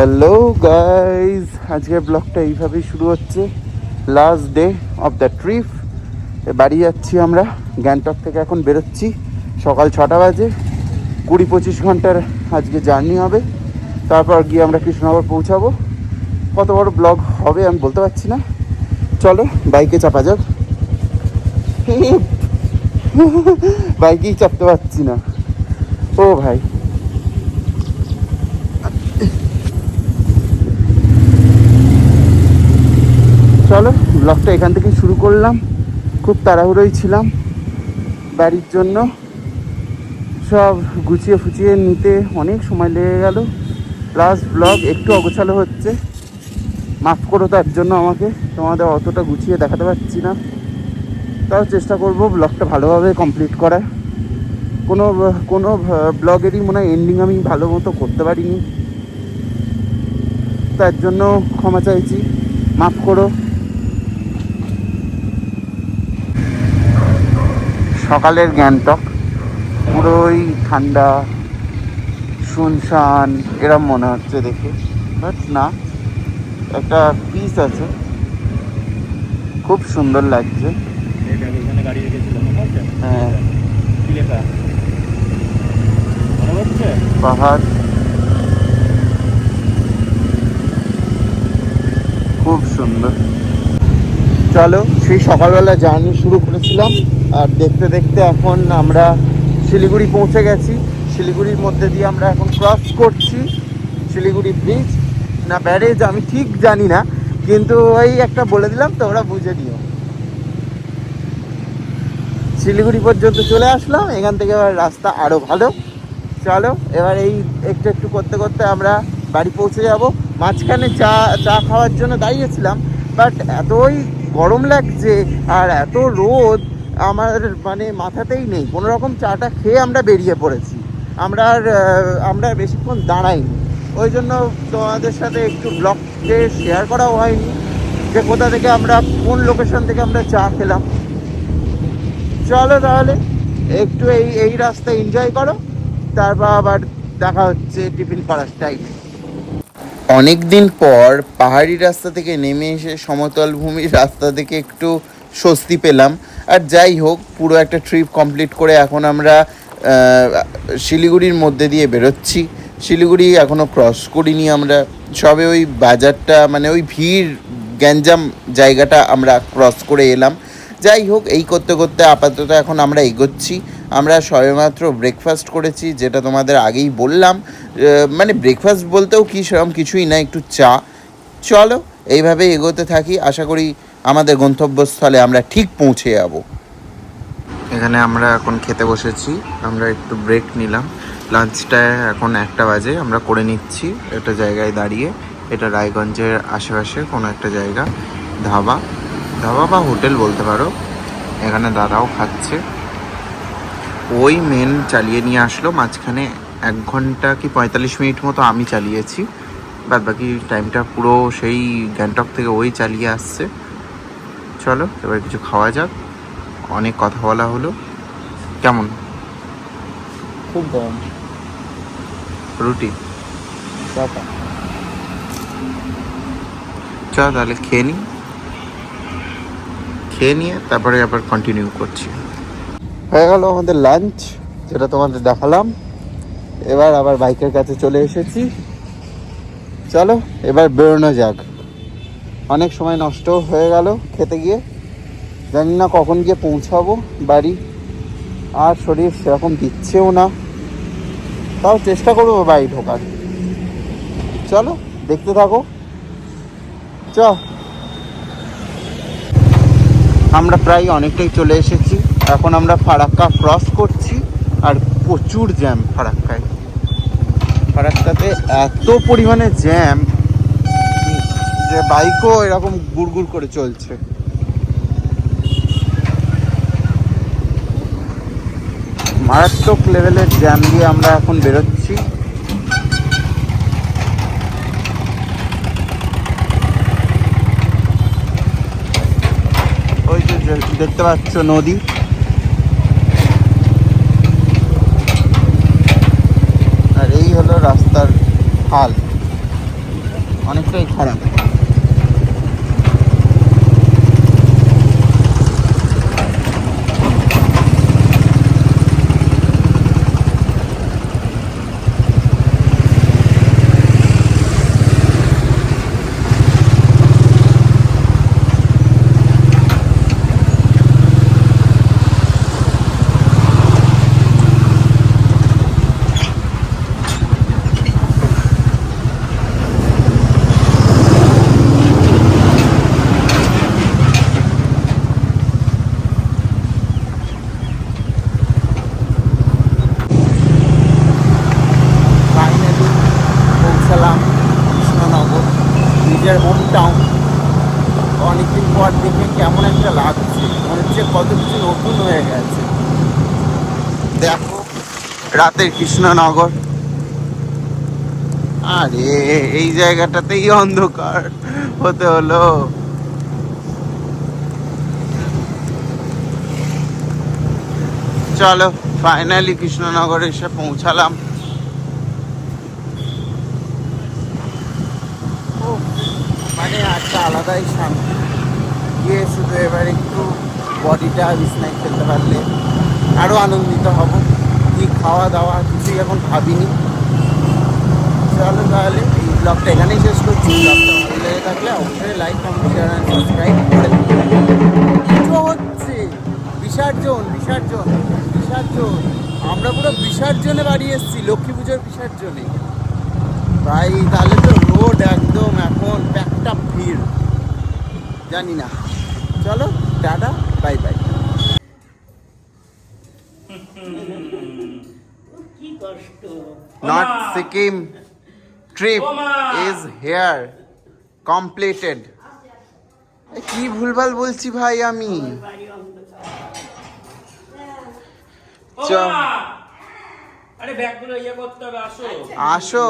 Hello guys, আজকের ব্লগটা এইভাবেই শুরু হচ্ছে। Last day of the trip. বাড়ি যাচ্ছি আমরা গ্যাংটক থেকে, এখন বেরোচ্ছি সকাল 6টা বাজে। 20-25 ঘন্টার আজকে জার্নি হবে। তারপর গিয়ে আমরা কৃষ্ণনগর পৌঁছাবো। কত বড় ব্লগ হবে আমি বলতে পারছি না। চলো বাইকে চাপা যাক। বাইকেই চাপতে পারছি না। ও ভাই, চলো ব্লগটা এখান থেকেই শুরু করলাম। খুব তাড়াহুড়োই ছিলাম বাড়ির জন্য, সব গুছিয়ে ফুচিয়ে নিতে অনেক সময় লেগে গেল। প্লাস ব্লগ একটু অগোছালো হচ্ছে, মাফ করো তার জন্য আমাকে। তোমাদের অতটা গুছিয়ে দেখাতে পারছি না, তাও চেষ্টা করব ব্লগটা ভালোভাবে কমপ্লিট করার। কোনো ব্লগেরই মনে হয় এন্ডিং আমি ভালো মতো করতে পারিনি, তার জন্য ক্ষমা চাইছি, মাফ করো। সকালের গ্যাংটক পুরোই ঠান্ডা, শুনশান এরম মনে হচ্ছে দেখে, বাট না, একটা পিস আছে, খুব সুন্দর লাগছে। হ্যাঁ, পাহাড় খুব সুন্দর। চলো, সেই সকালবেলা জার্নি শুরু করেছিলাম, আর দেখতে দেখতে এখন আমরা শিলিগুড়ি পৌঁছে গেছি। শিলিগুড়ির মধ্যে দিয়ে আমরা এখন ক্রস করছি শিলিগুড়ি ব্রিজ না ব্যারেজ আমি ঠিক জানি না, কিন্তু ওই একটা বলে দিলাম, তো ওরা বুঝে নিও। শিলিগুড়ি পর্যন্ত চলে আসলাম, এখান থেকে এবার রাস্তা আরও ভালো। চলো এবার এই একটু একটু করতে করতে আমরা বাড়ি পৌঁছে যাব। মাঝখানে চা খাওয়ার জন্য দাঁড়িয়েছিলাম, বাট এতই গরম লাগছে আর এত রোদ, আমার মানে মাথাতেই নেই। কোনো রকম চাটা খেয়ে আমরা বেরিয়ে পড়েছি। আমরা বেশিক্ষণ দাঁড়াইনি, ওই জন্য তোমাদের সাথে একটু ব্লগে শেয়ার করাও হয়নি যে কোথা থেকে আমরা, কোন লোকেশন থেকে আমরা চা খেলাম। চলো তাহলে একটু এই রাস্তা এনজয় করো, তারপর আবার দেখা হচ্ছে টিফিন করার টাইমে। অনেক দিন পর পাহাড়ি রাস্তা থেকে নেমে এসে সমতল ভূমির রাস্তা থেকে একটু স্বস্তি পেলাম। আর যাই হোক, পুরো একটা ট্রিপ কমপ্লিট করে এখন আমরা শিলিগুড়ির মধ্যে দিয়ে বেরোচ্ছি। শিলিগুড়ি এখনও ক্রস করিনি আমরা, সবে ওই বাজারটা মানে ওই ভিড় গ্যাঞ্জাম জায়গাটা আমরা ক্রস করে এলাম। যাই হোক, এই করতে করতে আপাতত এখন আমরা এগোচ্ছি। আমরা সবেমাত্র ব্রেকফাস্ট করেছি, যেটা তোমাদের আগেই বললাম। মানে ব্রেকফাস্ট বলতেও কি সেরকম কিছুই না, একটু চা। চলো এইভাবে এগোতে থাকি, আশা করি আমাদের গন্তব্যস্থলে আমরা ঠিক পৌঁছে যাব। এখানে আমরা এখন খেতে বসেছি, আমরা একটু ব্রেক নিলাম। লাঞ্চটা এখন 1টা বাজে, আমরা করে নিচ্ছি একটা জায়গায় দাঁড়িয়ে। এটা রায়গঞ্জের আশেপাশে কোনো একটা জায়গা, ধাবা বা হোটেল বলতে পারো। এখানে দাদাও খাচ্ছে, ওই মেন চালিয়ে নিয়ে আসলো। মাঝখানে 1 ঘন্টা কি 45 মিনিট মতো আমি চালিয়েছি, বাদ বাকি টাইমটা পুরো সেই গ্যাংটক থেকে ওই চালিয়ে আসছে। চলো এবার কিছু খাওয়া যাক, অনেক কথা বলা হলো। কেমন? খুব গরম। রুটি চল তাহলে খেয়ে নিয়ে তারপরে আবার কন্টিনিউ করছি। হয়ে গেল আমাদের লাঞ্চ, যেটা তোমাদের দেখালাম। এবার আবার বাইকের কাছে চলে এসেছি। চলো এবার বেরোনো যাক। অনেক সময় নষ্ট হয়ে গেল খেতে গিয়ে, জানি না কখন গিয়ে পৌঁছাবো বাড়ি। আর শরীর সেরকম দিচ্ছেও না, তাও চেষ্টা করবো বাড়ি ঢোকার। চলো দেখতে থাকো। আমরা প্রায় অনেকটাই চলে এসেছি, এখন আমরা ফারাক্কা ক্রস করছি। আর প্রচুর জ্যাম ফারাক্কাতে এত পরিমাণে জ্যাম যে বাইকও এরকম গুড়গুড় করে চলছে। মারাত্মক লেভেলের জ্যাম দিয়ে আমরা এখন বেরোচ্ছি। ওই যে দেখতে পাচ্ছ নদী, আর এই হলো রাস্তার হাল। খারাপ। ফাইনালি পৌঁছালাম কৃষ্ণনগর, নিজের হোম টাউন। অনেকদিন পর দেখে কেমন একটা লাগছে, মনে হচ্ছে কত কিছু নতুন হয়ে গেছে। দেখো রাতের কৃষ্ণনগর, আরে এই জায়গাটাতেই অন্ধকার হতে হলো। চলো ফাইনালি কৃষ্ণনগরে এসে পৌঁছালাম। মানে একটা আলাদাই শান্তি। গিয়ে শুধু এবার একটু বডিটা বিছনায় খেলতে পারলে আরও আনন্দিত হব। কি খাওয়া দাওয়া কিছুই এখন ভাবিনি। চলো তাহলে এই ব্লগটা এখানেই শেষ করছি। ব্লগটা ভালো লেগে থাকলে অবশ্যই like, comment, share and subscribe করে পুজো হচ্ছে, বিসর্জন বিসর্জন বিসর্জন। আমরা পুরো বিসর্জনে বাড়ি এসেছি, লক্ষ্মী পুজোর বিসর্জনে। ভাই তাহলে তো রোড একদম এখন প্যাকটা ভিড়, জানি না। চলো টাটা, বাই বাই। কি কষ্ট। North Sikkim trip is here completed. কি ভুলভাল বলছি ভাই আমি। আরে ব্যাগগুলো ইয়ে করতে হবে, আসো আসো।